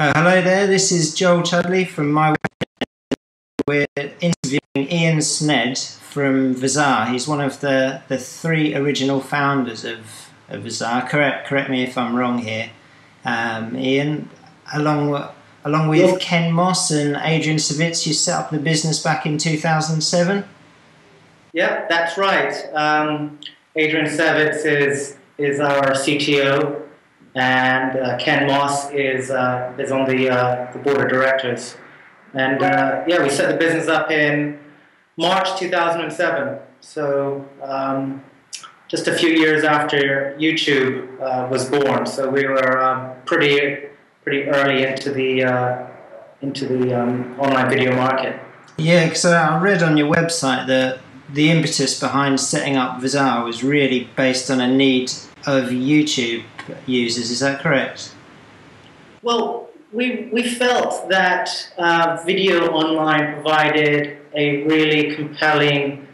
Hello there, this is Joel Chudley from My. We're interviewing J Snead from Vazar. He's one of the three original founders of Vazar. Correct me if I'm wrong here. Ian, along with Ken Moss and Adrian Savitz, you set up the business back in 2007? Yeah, that's right. Adrian Savitz is our CTO. And Ken Moss is on the board of directors, and we set the business up in March 2007. So just a few years after YouTube was born. So we were pretty early into the online video market. Yeah, because I read on your website that the impetus behind setting up Vazar was really based on a need of YouTube users. Is that correct? Well, we felt that video online provided a really compelling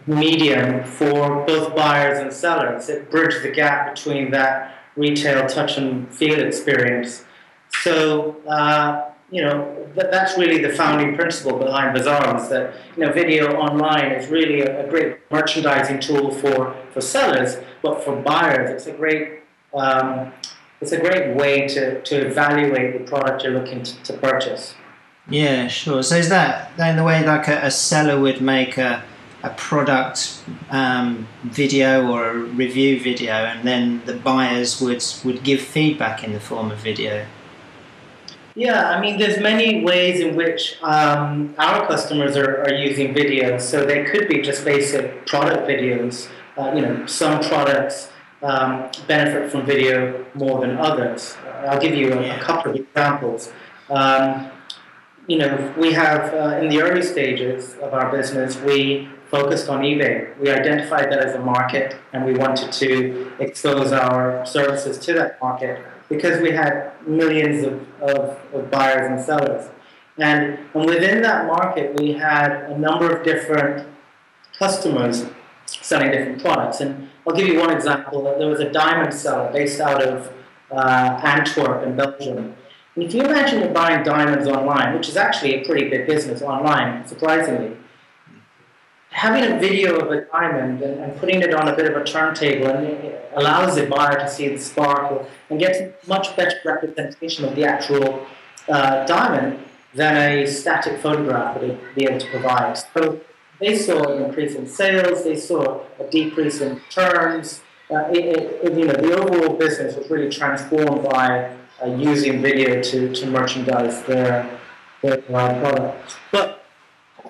medium for both buyers and sellers. It bridged the gap between that retail touch and feel experience. So that's really the founding principle behind Vazar, is that video online is really a great merchandising tool for sellers, but for buyers it's a great way to evaluate the product you're looking to purchase. Yeah, sure. So is that in the way like a seller would make a product video or a review video, and then the buyers would give feedback in the form of video? Yeah, I mean, there's many ways in which our customers are using videos. So they could be just basic product videos. Some products benefit from video more than others. I'll give you a couple of examples. We have, in the early stages of our business, we focused on eBay. We identified that as a market, and we wanted to expose our services to that market because we had millions of buyers and sellers. And within that market, we had a number of different customers selling different products. And I'll give you one example. There was a diamond seller based out of Antwerp in Belgium. And if you imagine you're buying diamonds online, which is actually a pretty big business online, surprisingly, having a video of a diamond and putting it on a bit of a turntable, and it allows the buyer to see the sparkle and get much better representation of the actual diamond than a static photograph would be able to provide. So they saw an increase in sales, they saw a decrease in returns. The overall business was really transformed by using video to merchandise their product. But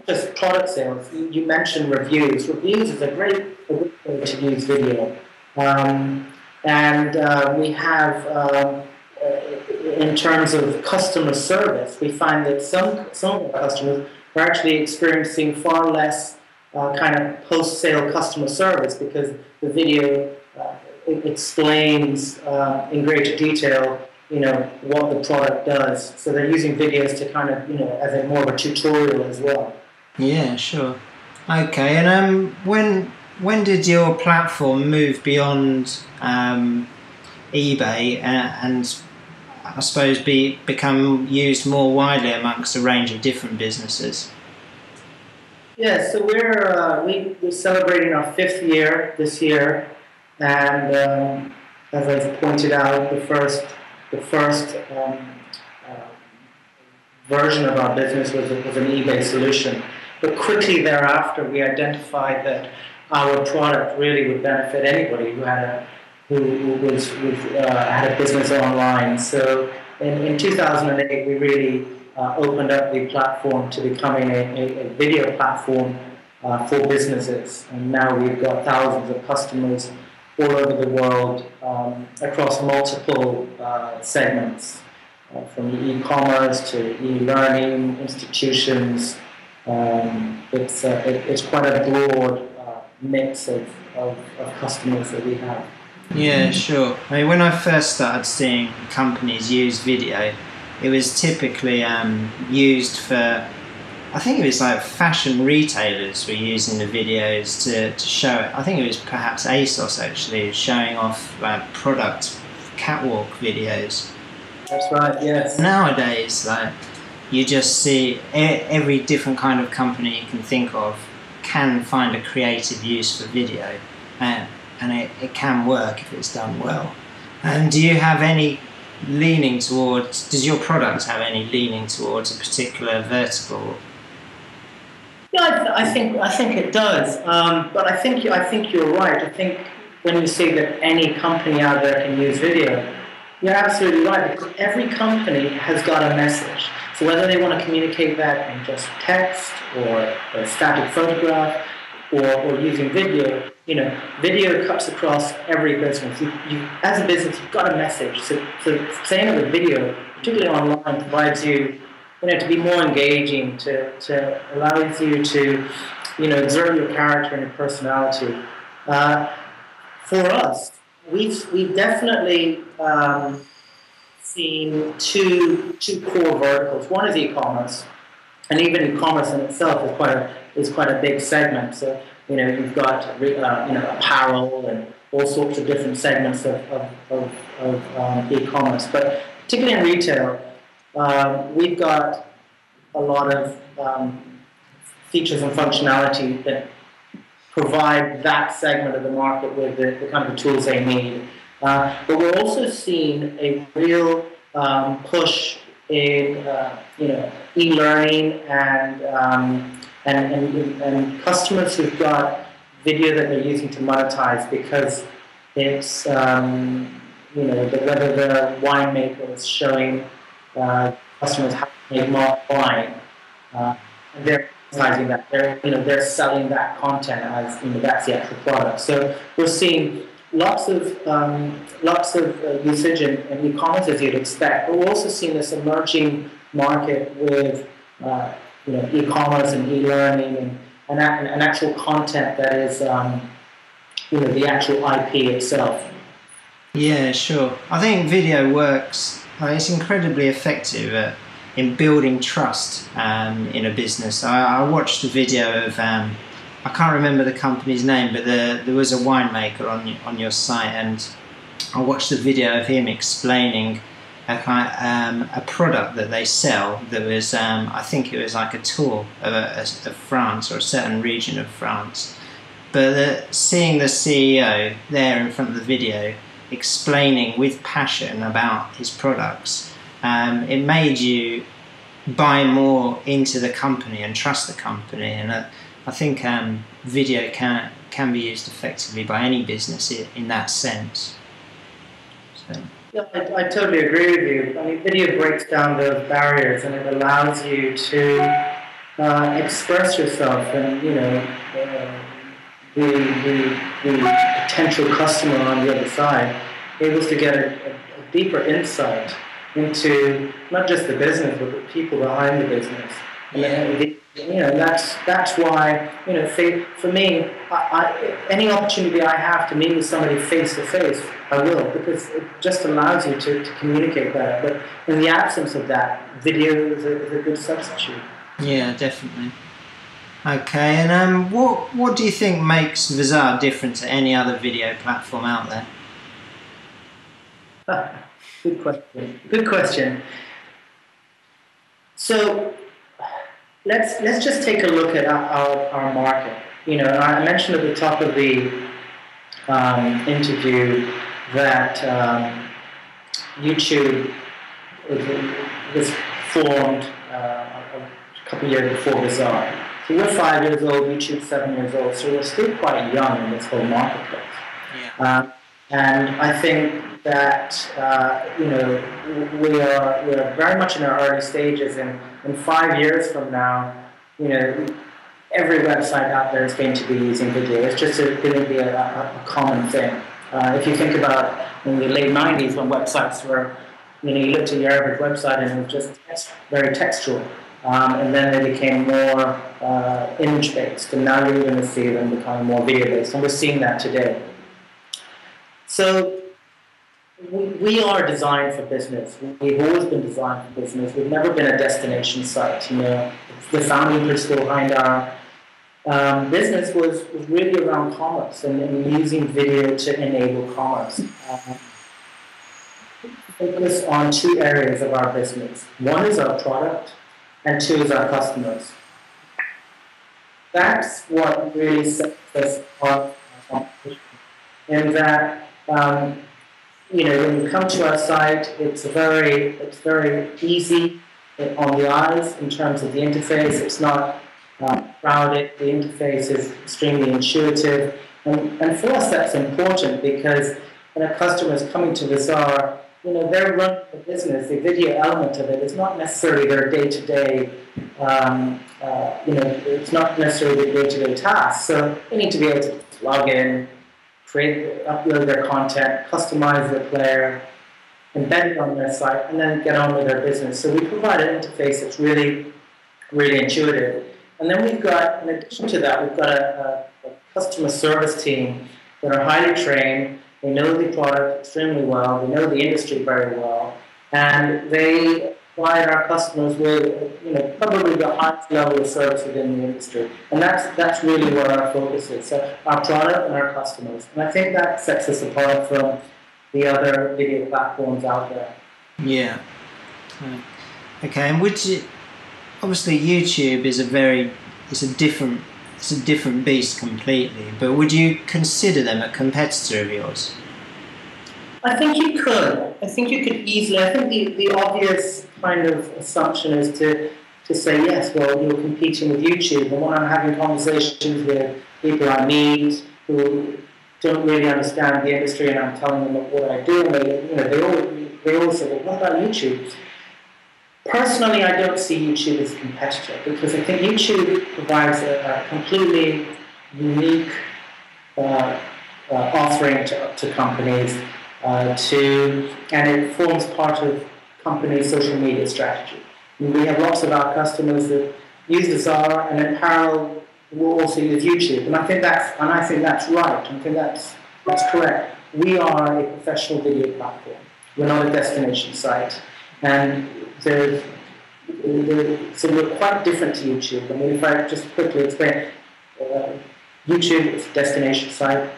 just product sales, you mentioned reviews. Reviews is a great way to use video. We have, in terms of customer service, we find that some of our customers are actually experiencing far less kind of post-sale customer service because the video explains in greater detail what the product does. So they're using videos to kind of, as a more of a tutorial as well. Yeah, sure. Okay, and when did your platform move beyond eBay and I suppose become used more widely amongst a range of different businesses? Yeah, so we're celebrating our 5th year this year, and as I pointed out, the first version of our business was an eBay solution. But quickly thereafter, we identified that our product really would benefit anybody who had a business online. So in 2008, we really opened up the platform to becoming a video platform for businesses. And now we've got thousands of customers all over the world across multiple segments, from e-commerce to e-learning, institutions. It's quite a broad mix of customers that we have. Yeah, sure. I mean, when I first started seeing companies use video, it was typically used for, I think it was like fashion retailers were using the videos to show it. I think it was perhaps ASOS actually showing off product catwalk videos. That's right, yes. Nowadays, like, you just see every different kind of company you can think of can find a creative use for video, and it can work if it's done well. And do you have any leaning towards, does your product have any leaning towards a particular vertical? Yeah, I think it does. But I think you're right. I think when you say that any company out there can use video, you're absolutely right, because every company has got a message. So whether they want to communicate that in just text or a static photograph or using video, video cuts across every business. You as a business, you've got a message. So saying it with video, particularly online, provides you, to be more engaging, to allow you to, exert your character and your personality. For us, we've definitely seen two core verticals. One is e-commerce, and even e-commerce in itself is quite a big segment. So you've got apparel and all sorts of different segments of e-commerce. But particularly in retail, we've got a lot of features and functionality that provide that segment of the market with the kind of tools they need. But we're also seeing a real push in e-learning and customers who've got video that they're using to monetize, because it's whether the winemaker is showing customers how to make more wine, and they're monetizing that. They're selling that content as that's the actual product. So we're seeing lots of usage in e-commerce, as you'd expect. But we're also seeing this emerging market with e-commerce and e-learning and actual content that is the actual IP itself. Yeah, sure. I think video works. It's incredibly effective in building trust in a business. I watched a video of I can't remember the company's name, but there was a winemaker on your site, and I watched a video of him explaining a product that they sell that was, I think it was like a tour of France or a certain region of France. But seeing the CEO there in front of the video explaining with passion about his products, it made you buy more into the company and trust the company. And I think video can be used effectively by any business in that sense. So. Yeah, I totally agree with you. I mean, video breaks down those barriers, and it allows you to express yourself, and the potential customer on the other side able to get a deeper insight into not just the business, but the people behind the business. And that's why for me, any opportunity I have to meet with somebody face to face, I will, because it just allows you to communicate better. But in the absence of that, video is a good substitute. Yeah, definitely. Okay, and what do you think makes Vizar different to any other video platform out there? Good question. Good question. So let's just take a look at our market. I mentioned at the top of the interview that YouTube was formed a couple of years before Vizar. So we're 5 years old, YouTube's 7 years old, so we're still quite young in this whole marketplace. Yeah. And I think that we are very much in our early stages, and in 5 years from now, every website out there is going to be using video. It's just going to be a common thing. If you think about in the late 90s when websites were, you looked at your average website and it was just very textual. And then they became more image-based, and now you're going to see them become more video-based, and we're seeing that today. So we are designed for business. We've always been designed for business. We've never been a destination site. The founding principle behind our business was really around commerce and using video to enable commerce. focus on two areas of our business. One is our product, and two is our customers. That's what really sets us apart from our competition. In that, when you come to our site, it's very easy on the eyes in terms of the interface. It's not crowded. The interface is extremely intuitive, and for us that's important because when a customer is coming to Bazaar, they're running the business. The video element of it is not necessarily their day-to-day. It's not necessarily their day-to-day task. So they need to be able to log in, upload their content, customize their player, embed it on their site, and then get on with their business. So we provide an interface that's really, really intuitive. And then we've got, in addition to that, we've got a customer service team that are highly trained. They know the product extremely well. They know the industry very well, and they provide our customers with, probably the highest level of service within the industry. And that's really where our focus is. So our product and our customers. And I think that sets us apart from the other video platforms out there. Yeah. Okay. And obviously YouTube is it's a different beast completely. But would you consider them a competitor of yours? I think you could. I think you could easily. I think the obvious kind of assumption is to say, yes, well, you're competing with YouTube. And when I'm having conversations with people I meet who don't really understand the industry, and I'm telling them what I do, and they always say, well, what about YouTube? Personally, I don't see YouTube as a competitor because I think YouTube provides a completely unique offering to companies, and it forms part of companies' social media strategy. And we have lots of our customers that use Bazaar, and in parallel, will also use YouTube. And I think that's right. I think that's correct. We are a professional video platform. We're not a destination site, and so we're quite different to YouTube. I mean, if I just quickly explain, YouTube is a destination site.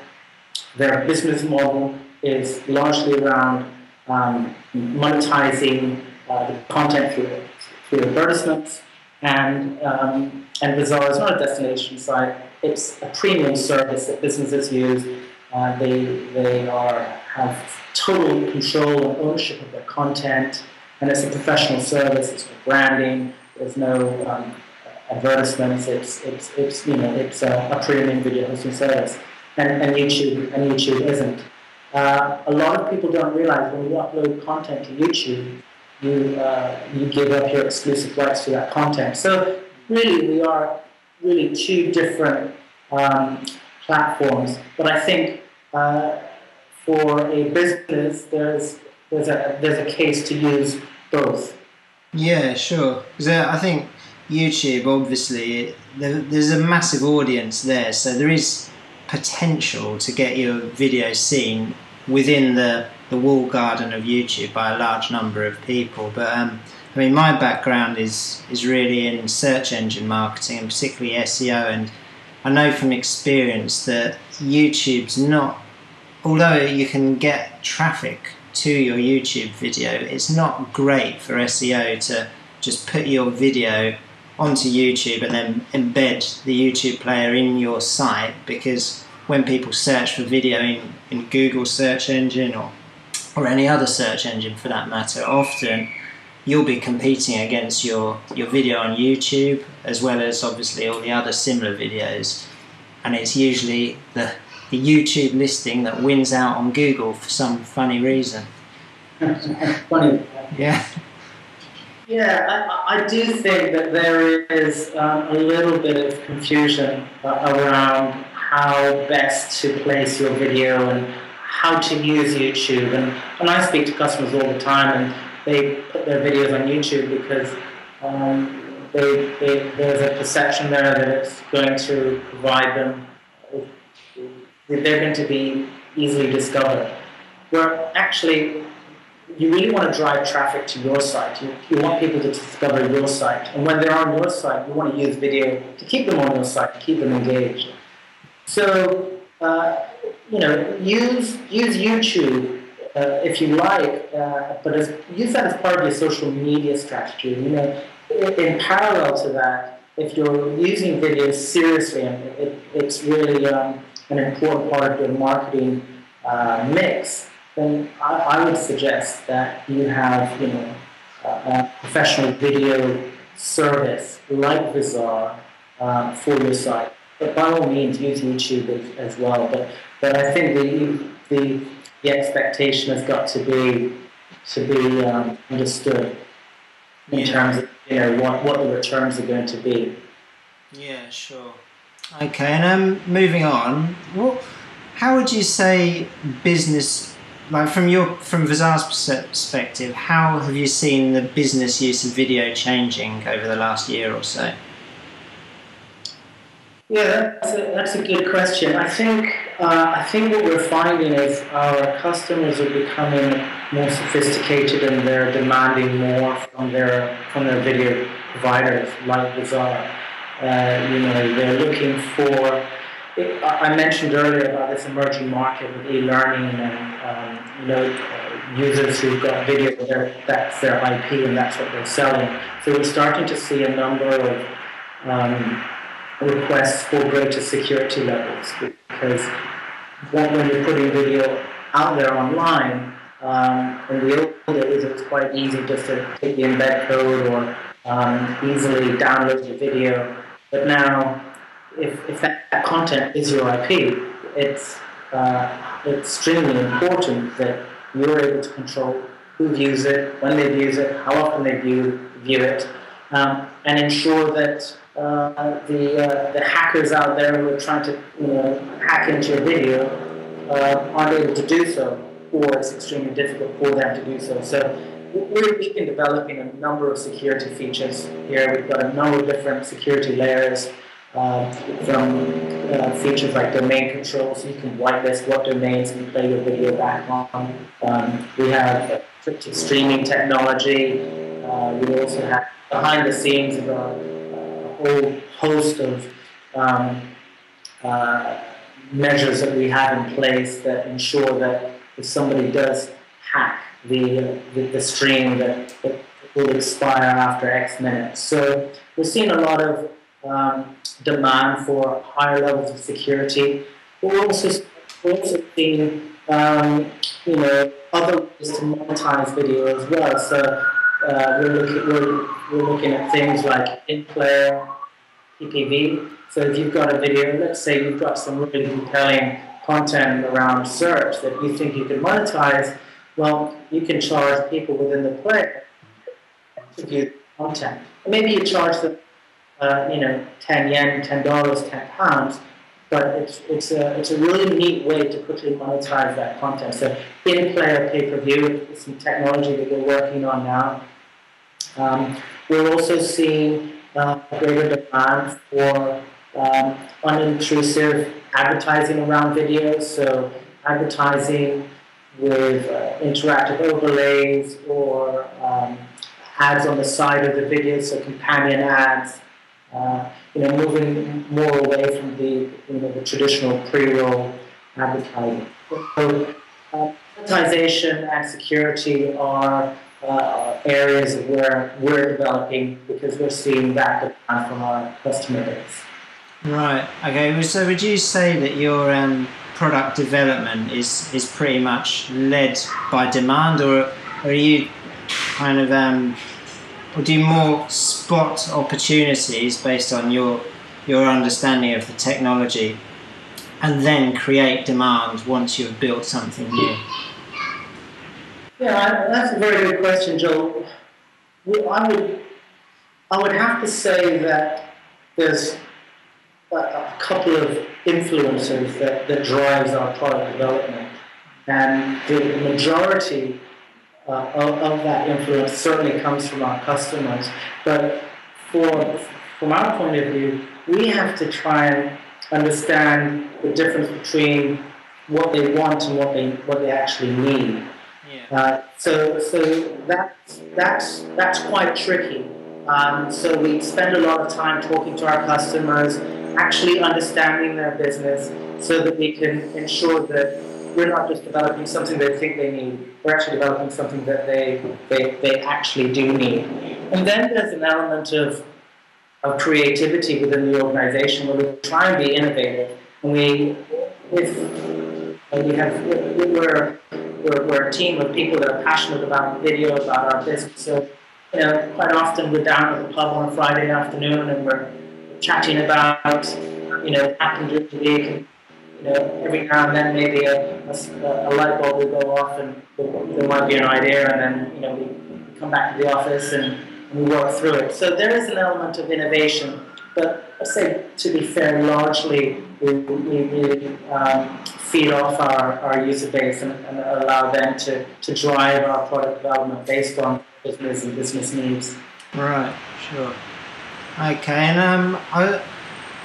Their business model is largely around monetizing the content through advertisements, and Bazaar is not a destination site. It's a premium service that businesses use. They have total control and ownership of their content, and it's a professional service. It's for branding. There's no advertisements. It's a premium video hosting service, and YouTube isn't. A lot of people don't realize when you upload content to YouTube, you give up your exclusive rights to that content. So really, we are really two different platforms. But I think for a business, there's a case to use both. Yeah, sure. Because I think YouTube, obviously, there's a massive audience there, so there is potential to get your video seen within the walled garden of YouTube by a large number of people. But I mean, my background is really in search engine marketing, and particularly SEO, and I know from experience that YouTube's not, although you can get traffic to your YouTube video, it's not great for SEO to just put your video onto YouTube and then embed the YouTube player in your site, because when people search for video in Google search engine or any other search engine for that matter, often you'll be competing against your video on YouTube as well as obviously all the other similar videos, and it's usually the YouTube listing that wins out on Google for some funny reason. Funny. Yeah. Yeah, I do think that there is a little bit of confusion around how best to place your video and how to use YouTube. And I speak to customers all the time, and they put their videos on YouTube because there's a perception there that it's going to provide them, they're going to be easily discovered. Where actually, you really want to drive traffic to your site. You want people to discover your site. And when they're on your site, you want to use video to keep them on your site, to keep them engaged. So, use YouTube if you like, but use that as part of your social media strategy. You know, in parallel to that, if you're using videos seriously, and it's really an important part of your marketing mix, then I would suggest that you have, you know, a professional video service like Vizar for your site. But by all means, use YouTube as well. But I think the expectation has got to be understood in terms of, you know, what the returns are going to be. Yeah, sure. Okay, and moving on, how would you say business, like from Vizar's perspective, how have you seen the business use of video changing over the last year or so? Yeah, that's a good question. I think what we're finding is our customers are becoming more sophisticated and they're demanding more from their video providers like Vizar. You know, they're looking for. I mentioned earlier about this emerging market with e-learning and you know, users who've got video, that's their IP and that's what they're selling. So we're starting to see a number of requests for greater security levels, because when you're putting video out there online, in the old days it was quite easy just to take the embed code or easily download the video. But now, if that content is your IP, it's extremely important that you're able to control who views it, when they view it, how often they view it, and ensure that the hackers out there who are trying to, you know, hack into your video aren't able to do so, or it's extremely difficult for them to do so. So we've been developing a number of security features here. We've got a number of different security layers, from features like domain control, so you can whitelist what domains you play your video back on. We have encrypted streaming technology. We also have behind the scenes of a whole host of measures that we have in place that ensure that if somebody does hack the stream, that it will expire after X minutes. So we're seeing a lot of demand for higher levels of security. We're also seeing you know, other ways to monetize video as well. So we're looking at things like in-player PPV. So if you've got a video, let's say you've got some really compelling content around search that you think you can monetize, well, you can charge people within the player to view content. Maybe you charge them, you know, 10 yen, $10, £10, but it's a really neat way to quickly monetize that content. So in-player pay-per-view is some technology that we're working on now. We're also seeing greater demand for unintrusive advertising around videos, so advertising with interactive overlays or ads on the side of the video, so companion ads. You know, moving more away from the traditional pre-roll advertising. So, monetization and security are areas where we're developing because we're seeing that demand from our customer base. Right. Okay. So would you say that your product development is pretty much led by demand, or are you kind of or do you more spot opportunities based on your understanding of the technology, and then create demand once you've built something new? Yeah, that's a very good question, Joe. I would have to say that there's a couple of influencers that drives our product development, and the majority of that influence certainly comes from our customers. But from our point of view, we have to try and understand the difference between what they want and what they actually need. Yeah. So that's quite tricky. So we spend a lot of time talking to our customers, actually understanding their business, so that we can ensure that we're not just developing something they think they need, we're actually developing something that they actually do need. And then there's an element of creativity within the organization where we try and be innovative. And we're a team of people that are passionate about video, about our business. So, quite often we're down at the pub on a Friday afternoon and we're chatting about, what happened during the week. And, every now and then maybe a light bulb will go off and there might be an idea, and then, we come back to the office and we work through it. So there is an element of innovation, but I'd say, to be fair, largely we feed off our user base and allow them to drive our product development based on business and business needs. Right, sure. Okay, and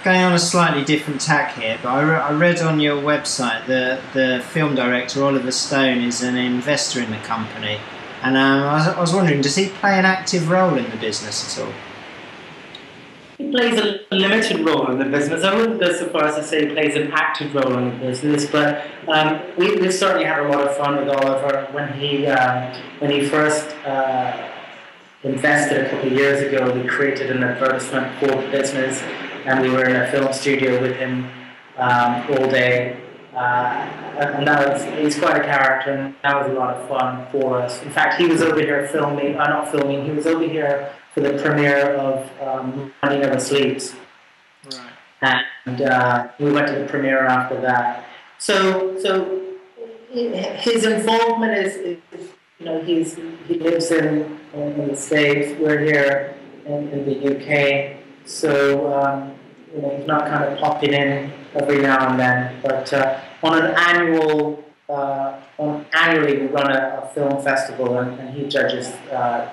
going on a slightly different tack here, but I read on your website that the film director Oliver Stone is an investor in the company, and I was wondering, does he play an active role in the business at all? He plays a limited role in the business. I wouldn't go so far as to say he plays an active role in the business, but we've certainly had a lot of fun with Oliver. When he first invested a couple of years ago, we created an advertisement for the business, and we were in a film studio with him all day. And he's quite a character, and that was a lot of fun for us. In fact, he was over here he was over here for the premiere of Money Never Sleeps. Right. And we went to the premiere after that. So his involvement is he lives in the States, we're here in the UK, so he's not kind of popping in every now and then, but on an annually we run a film festival, and he judges the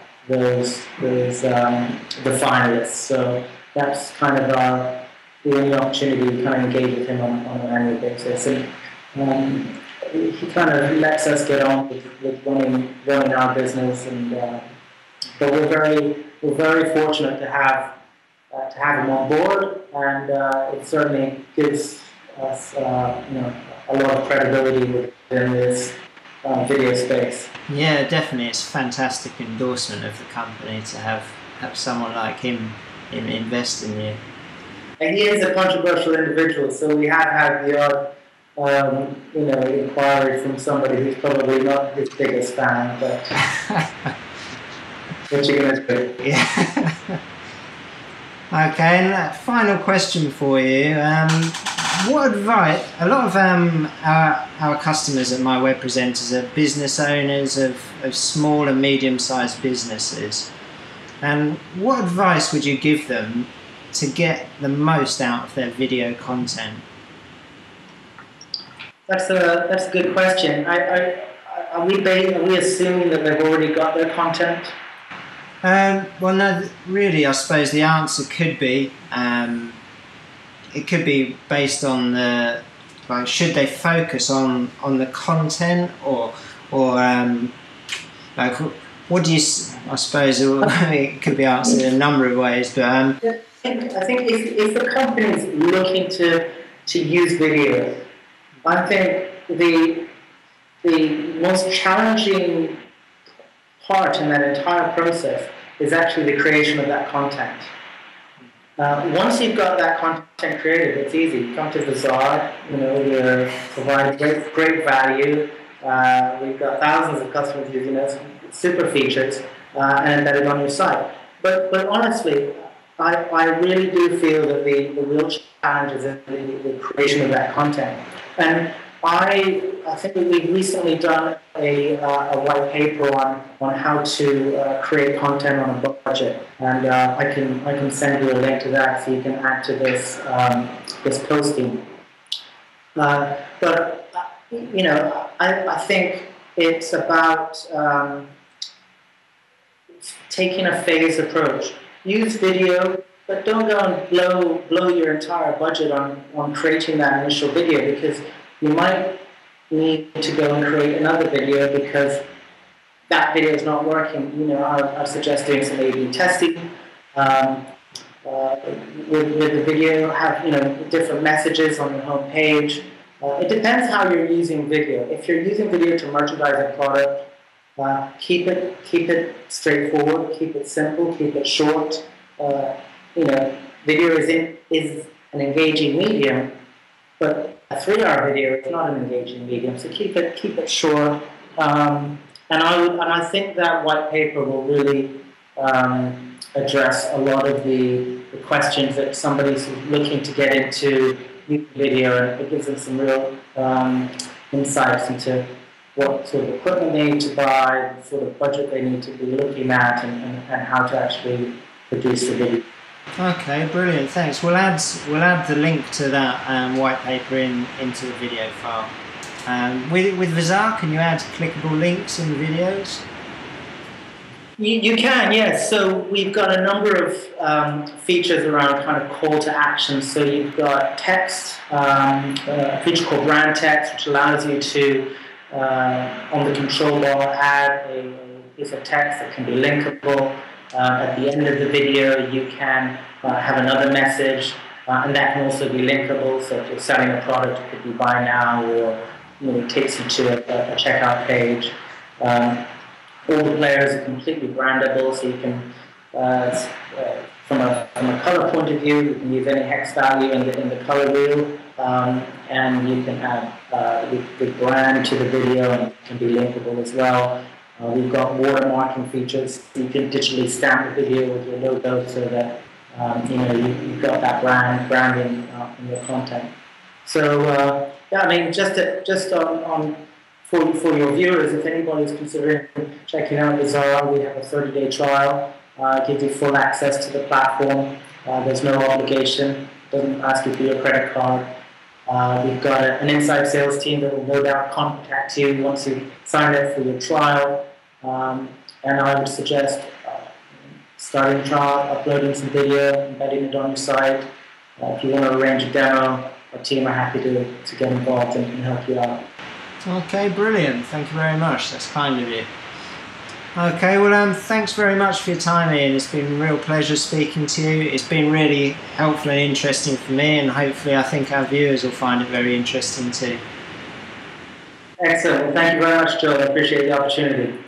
finalists. So that's kind of the only opportunity we kind of engage with him on an annual basis, and he kind of lets us get on with running our business, and but we're very fortunate to have him on board, and it certainly gives us a lot of credibility within this video space. Yeah, definitely. It's a fantastic endorsement of the company to have someone like him invest in you. And he is a controversial individual, so we have had the odd inquiry from somebody who's probably not his biggest fan, but what you gonna do? Yeah. Okay, and final question for you. What advice? A lot of our customers at My Web Presenters are business owners of small and medium-sized businesses. And what advice would you give them to get the most out of their video content? That's a good question. Are we assuming that they've already got their content? Well, no, really, I suppose the answer could be, it could be based on should they focus on the content, or what do you, I suppose it could be answered in a number of ways, but I think if the company is looking to use video, I think the most challenging part in that entire process is actually the creation of that content. Once you've got that content created, it's easy. You come to Bazaar, you're providing great value. We've got thousands of customers using us, super features, and embedded on your site. But honestly, I really do feel that the real challenge is in the creation of that content. And I think that we've recently done a white paper on how to create content on a budget, and I can send you a link to that so you can add to this posting. But I think it's about taking a phased approach. Use video, but don't go and blow your entire budget on creating that initial video, because you might need to go and create another video because that video is not working. I suggest doing some A/B testing with the video. Have different messages on the home page. It depends how you're using video. If you're using video to merchandise a product, keep it straightforward, keep it simple, keep it short. Video is an engaging medium, but a 3-hour video is not an engaging medium. So keep it short. And I think that white paper will really address a lot of the questions that somebody's looking to get into video, and it gives them some real insights into what sort of equipment they need to buy, the sort of budget they need to be looking at, and how to actually produce the video. Okay, brilliant, thanks. We'll add the link to that white paper into the video file. With Vizar, can you add clickable links in the videos? You can, yes. So we've got a number of features around kind of call to action. So you've got text, a feature called brand text, which allows you to, on the control bar, add a piece of text that can be linkable. At the end of the video, you can have another message, and that can also be linkable. So if you're selling a product, it could be buy now, or it takes you to a checkout page. All the players are completely brandable, so you can, from a color point of view, you can use any hex value in the color wheel, and you can add the brand to the video, and it can be linkable as well. We've got watermarking features, so you can digitally stamp the video with your logo, so that you've got that branding in your content. So yeah, I mean, just on for your viewers, if anybody's considering checking out Vizar, we have a 30-day trial. Gives you full access to the platform. There's no obligation. Doesn't ask you for your credit card. We've got an inside sales team that will no doubt contact you once you've signed up for your trial. And I would suggest starting the trial, uploading some video, embedding it on your site. If you want to arrange a demo, our team are happy to get involved and help you out. Okay, brilliant. Thank you very much. That's kind of you. Okay, well, thanks very much for your time, Ian. It's been a real pleasure speaking to you. It's been really helpful and interesting for me, and hopefully I think our viewers will find it very interesting too. Excellent. Well, thank you very much, Joe. I appreciate the opportunity.